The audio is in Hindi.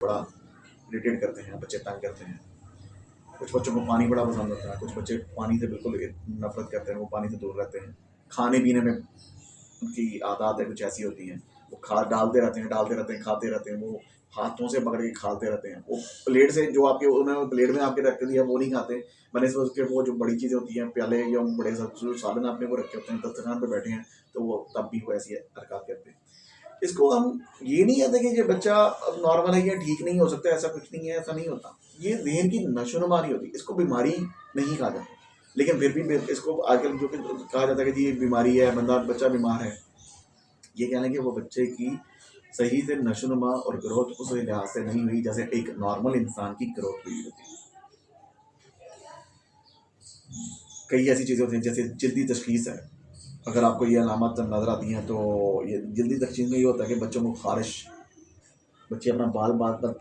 बड़ा इरिटेट करते हैं, बच्चे तंग करते हैं। कुछ बच्चों को पानी बड़ा पसंद होता है, कुछ बच्चे पानी से बिल्कुल नफरत करते हैं, वो पानी से दूर रहते हैं। खाने पीने में उनकी आदतें कुछ ऐसी होती हैं, वो खा डालते रहते हैं, खाते रहते हैं, वो हाथों से पकड़ के खाते रहते हैं। वो प्लेट से जो आपके उन्होंने प्लेट में आपके रख दिया वो नहीं खाते, बनस्बत उसके वो जो बड़ी चीज़ें होती हैं, प्याले या बड़े जो साधन आपने वो रखे होते हैं, दस्तरखान पे बैठे हैं, तो वो तब भी वो ऐसी हरकत करते हैं। इसको हम ये नहीं कहते कि ये बच्चा अब नॉर्मल है या ठीक नहीं हो सकता, ऐसा कुछ नहीं है, ऐसा नहीं होता। ये ज़हन की नशोनुमा नहीं होती, इसको बीमारी नहीं कहा जाता। लेकिन फिर भी इसको आजकल जो कि कहा जाता है कि जी ये बीमारी है, बच्चा बीमार है। ये कहना है कि वो बच्चे की सही से नशोनुमा और ग्रोथ उस लिहाज से नहीं हुई जैसे एक नॉर्मल इंसान की ग्रोथ हुई होती है। कई ऐसी चीज़ें होती हैं जैसे जल्दी तशखीस है। अगर आपको ये अलामत नज़र आती हैं तो ये जल्दी तशखीस में ये होता है कि बच्चों को खारिश, बच्चे अपना बाल बाल पर